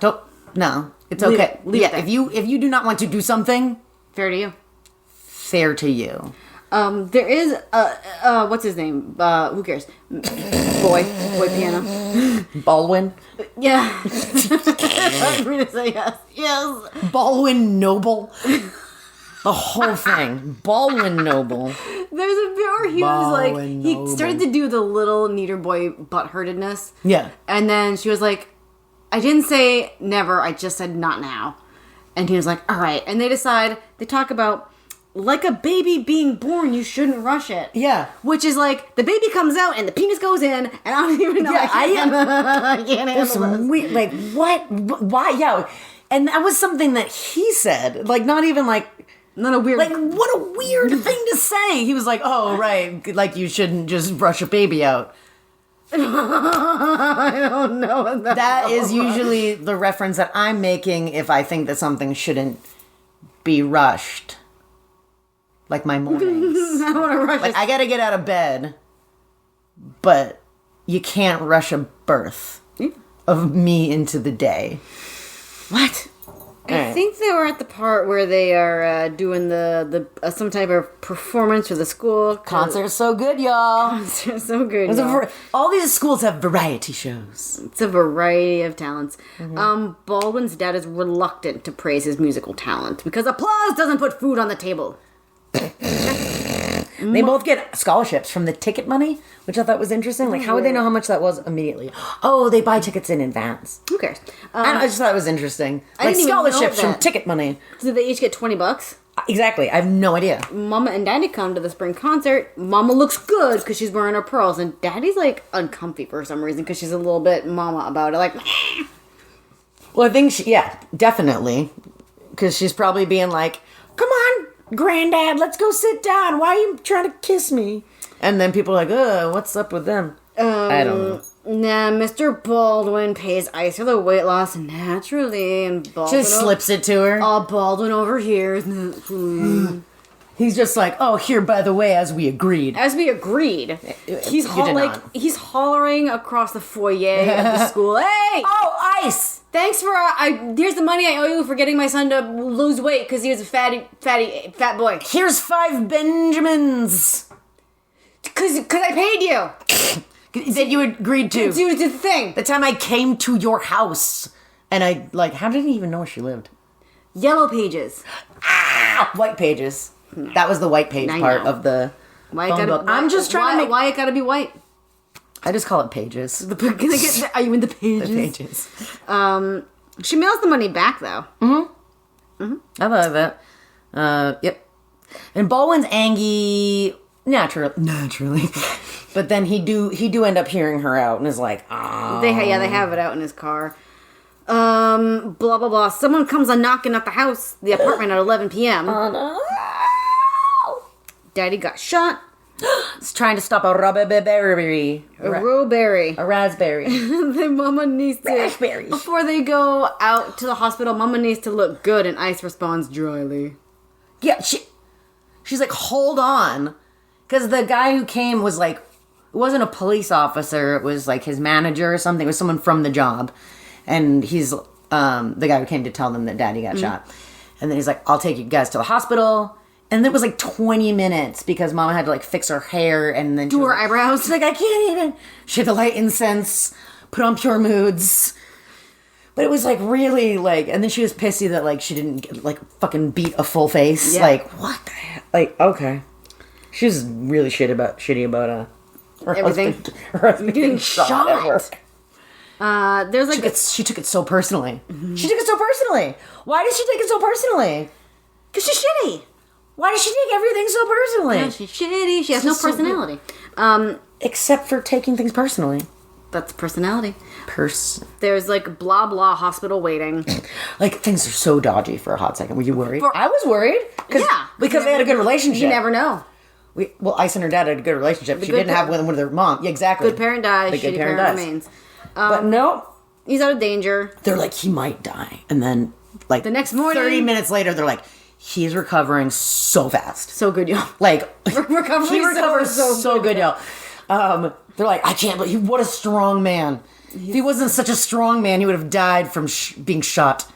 No. It's okay. Leave it there. If you do not want to do something, fair to you. Fair to you. There is what's his name? Who cares? Boy piano. Baldwin. Yeah. I was going to say yes. Yes. Baldwin Noble. The whole thing. Baldwin Noble. There's a bit where he was like, he started to do the little neater boy butthurtedness. Yeah. And then she was like, I didn't say never, I just said not now. And he was like, all right. And they talk about, like a baby being born, you shouldn't rush it. Yeah. Which is like, the baby comes out and the penis goes in, and I don't even know. Yeah, I can't handle some weird, like, what? Why? Yeah. And that was something that he said. Like, not even like, not a weird... Like, what a weird thing to say. He was like, oh, right. Like, you shouldn't just rush a baby out. I don't know what that is usually the reference that I'm making if I think that something shouldn't be rushed. Like my mornings. I don't want to rush Like, I gotta get out of bed, but you can't rush a birth of me into the day. What? I think they were at the part where they are doing the some type of performance for the school. Concert's so good, y'all. Concert's so good, all these schools have variety shows. It's a variety of talents. Baldwin's dad is reluctant to praise his musical talent because applause doesn't put food on the table. They both get scholarships from the ticket money, which I thought was interesting. Like, how would they know how much that was immediately? Oh, they buy tickets in advance. Who cares? I just thought it was interesting. I Like, didn't even know scholarships from that. ticket money. So they each get $20. Exactly. I have no idea. Mama and Daddy come to the spring concert. Mama looks good because she's wearing her pearls, and Daddy's like uncomfy for some reason because she's a little bit mama about it. Like, Well, I think definitely. Because she's probably being like, come on, Granddad, let's go sit down. Why are you trying to kiss me? And then people are like, what's up with them? I don't know. Nah, Mr. Baldwin pays Ice for the weight loss naturally, and Baldwin Just slips it to her. Oh, Baldwin over here. He's just like, oh, here, by the way, as we agreed. As we agreed, he's he's hollering across the foyer of the school. Hey! Oh, Ice! Thanks for here's the money I owe you for getting my son to lose weight because he was a fat boy. Here's 5 Benjamins. Cause I paid you. That you agreed to. Do the thing. The time I came to your house. And I, how did he even know where she lived? Yellow pages. White pages. That was the white page part of the phone book. I'm just trying to make... Why it gotta be white? I just call it pages. Are you in the pages? The pages. She mails the money back, though. I love that. Yep. And Baldwin's angry... Naturally. But then he do end up hearing her out and is like, oh. They have it out in his car. Blah, blah, blah. Someone comes a knocking at the house, the apartment at 11 p.m. Oh, no. Daddy got shot. He's trying to stop a raspberry. A rowberry. A raspberry. Then Mama needs to... Raspberries. Before they go out to the hospital, Mama needs to look good, and Ice responds dryly. Yeah, she's like, hold on. Because the guy who came was like, it wasn't a police officer, it was like his manager or something. It was someone from the job. And he's the guy who came to tell them that Daddy got shot. And then he's like, I'll take you guys to the hospital. And it was like 20 minutes because Mama had to like fix her hair and then do her eyebrows. She's like, I can't even. She had to light incense, put on Pure Moods. But it was like really like, and then she was pissy that like she didn't like fucking beat a full face. Yeah. Like, what the hell? Like, okay. She was really shitty about her everything. Her husband getting shot at work. There's like she took it so personally. Mm-hmm. She took it so personally. Why did she take it so personally? Because she's shitty. Why does she take everything so personally? Yeah, she's shitty. She has no personality. Except for taking things personally. That's personality. There's like blah blah hospital waiting. Like things are so dodgy for a hot second. Were you worried? I was worried. Yeah. Because they had a good relationship. You never know. Ice and her dad had a good relationship. She didn't have one with her mom. Yeah, exactly. Good parent dies. The good parent remains. But no. He's out of danger. They're like, he might die. And then, like, the next morning, 30 minutes later, they're like, he's recovering so fast. So good, y'all. Like, he recovers so good, y'all. They're like, I can't believe, what a strong man. If he wasn't such a strong man, he would have died from being shot.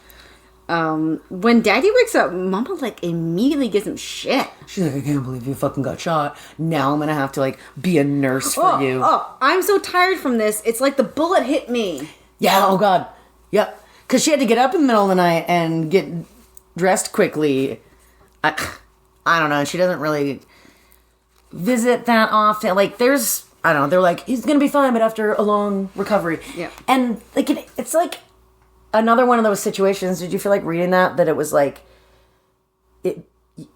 When Daddy wakes up, Mama, like, immediately gives him shit. She's like, I can't believe you fucking got shot. Now I'm gonna have to, like, be a nurse for you. Oh, I'm so tired from this. It's like the bullet hit me. Yeah, oh God. Yep. Because she had to get up in the middle of the night and get dressed quickly. I don't know. She doesn't really visit that often. Like, there's, I don't know. They're like, he's gonna be fine, but after a long recovery. Yeah. And, like, it's like another one of those situations. Did you feel like reading that it was like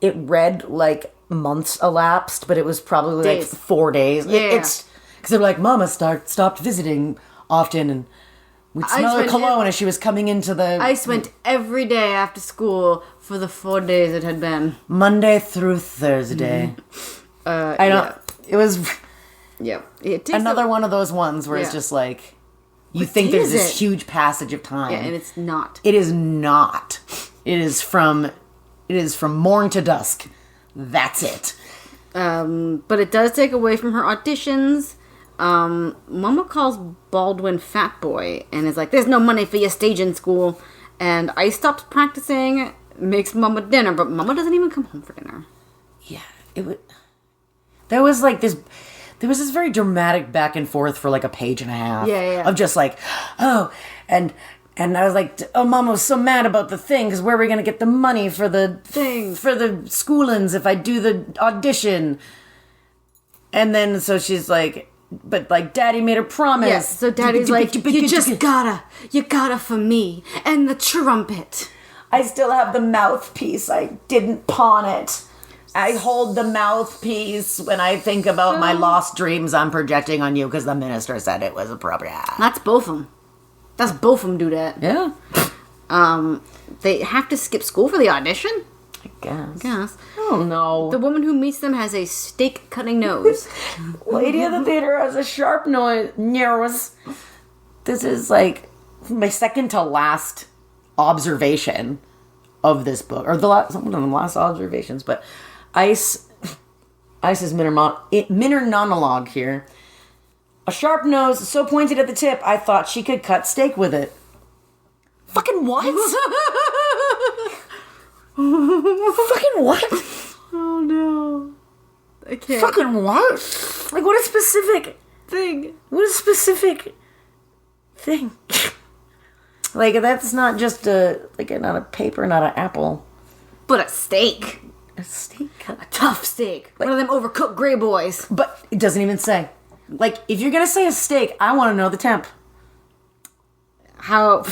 it read like months elapsed, but it was probably like 4 days. Yeah. It's because they're like, Mama stopped visiting often, and we'd smell her cologne as she was coming into the. Ice went every day after school for the 4 days it had been. Monday through Thursday. I don't. Yeah. It was. Yeah. Another one of those ones where it's just like. You think there's this huge passage of time. Yeah, and it's not. It is not. It is from morn to dusk. That's it. But it does take away from her auditions. Mama calls Baldwin fat boy and is like, there's no money for your staging school. And Ice stops practicing, makes Mama dinner, but Mama doesn't even come home for dinner. Yeah, it was. There was this very dramatic back and forth for like a page and a half. Yeah. Of just like, oh, and I was like, oh, Mama was so mad about the thing because where are we gonna get the money for the Thing. for the schoolings if I do the audition? And then so she's like, but like Daddy made a promise. Yes, so Daddy's like, you gotta for me and the trumpet. I still have the mouthpiece. I didn't pawn it. I hold the mouthpiece when I think about my lost dreams I'm projecting on you because the minister said it was appropriate. That's both of them. That's both of them do that. Yeah. They have to skip school for the audition? I guess. Yes. Oh, no. The woman who meets them has a steak-cutting nose. Lady of the theater has a sharp nose. This is like my second to last observation of this book. Or one of the last observations, but Ice's minor monologue here. A sharp nose, so pointed at the tip, I thought she could cut steak with it. Fucking what? Fucking what? Oh no. I can't. Fucking what? Like, what a specific thing. What a specific thing. Like, that's not just not a paper, not an apple. But a steak. A steak? A tough steak. Like, one of them overcooked gray boys. But it doesn't even say. Like, if you're gonna say a steak, I want to know the temp. How...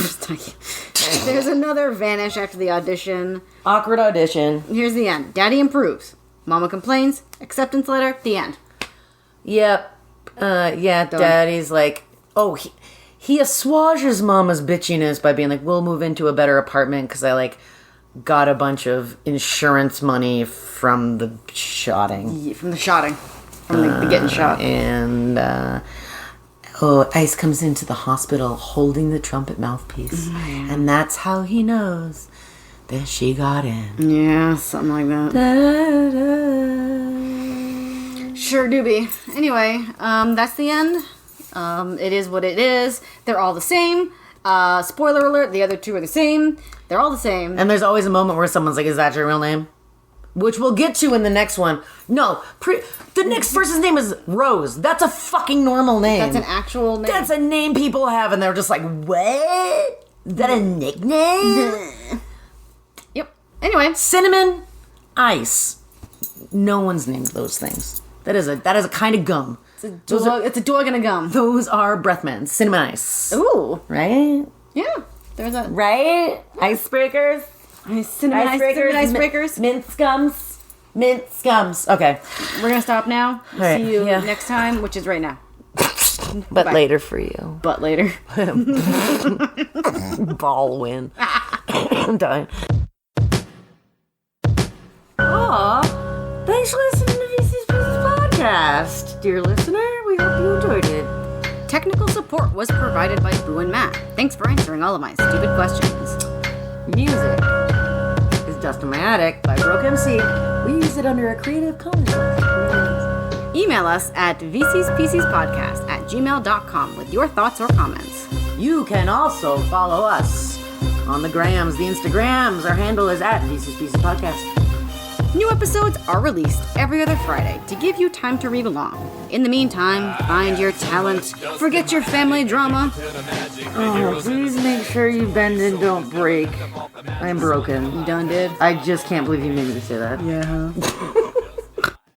There's another vanish after the audition. Awkward audition. Here's the end. Daddy improves. Mama complains. Acceptance letter. The end. Yep. Yeah, done. Daddy's like... Oh, he assuages Mama's bitchiness by being like, we'll move into a better apartment because I, like, got a bunch of insurance money from the shotting. Yeah, from the shotting. From the getting shot. And, Ice comes into the hospital holding the trumpet mouthpiece. Mm-hmm. And that's how he knows that she got in. Yeah, something like that. Sure do be. Anyway, that's the end. It is what it is. They're all the same. Spoiler alert, the other two are the same. They're all the same. And there's always a moment where someone's like, is that your real name? Which we'll get to in the next one. No, the next person's name is Rose. That's a fucking normal name. That's an actual name. That's a name people have, and they're just like, what? Is that a nickname? Yep. Anyway. Cinnamon, Ice. No one's named those things. That is a kind of gum. It's a dog and a gum. Those are breath mints. Cinnamon Ice. Ooh. Right? Yeah. There's a... Right? Icebreakers. Cinnamon icebreakers. Mint scums. Okay. We're going to stop now. Right. See you next time, which is right now. But bye. Later for you. But later. Ball win. I'm dying. Aw, thanks for listening to VC's Business Podcast, dear listener. We hope you enjoyed it. Technical support was provided by Boo and Matt. Thanks for answering all of my stupid questions. Music is Dust in My Attic by Broke MC. We use it under a Creative Commons. Email us at vcspcspodcast@gmail.com with your thoughts or comments. You can also follow us on the grams, the Instagrams. Our handle is at vcspcspodcast. New episodes are released every other Friday to give you time to read along. In the meantime, find your talent, forget your family drama. Oh, please make sure you bend and don't break. I'm broken. You done did? I just can't believe you made me say that. Yeah.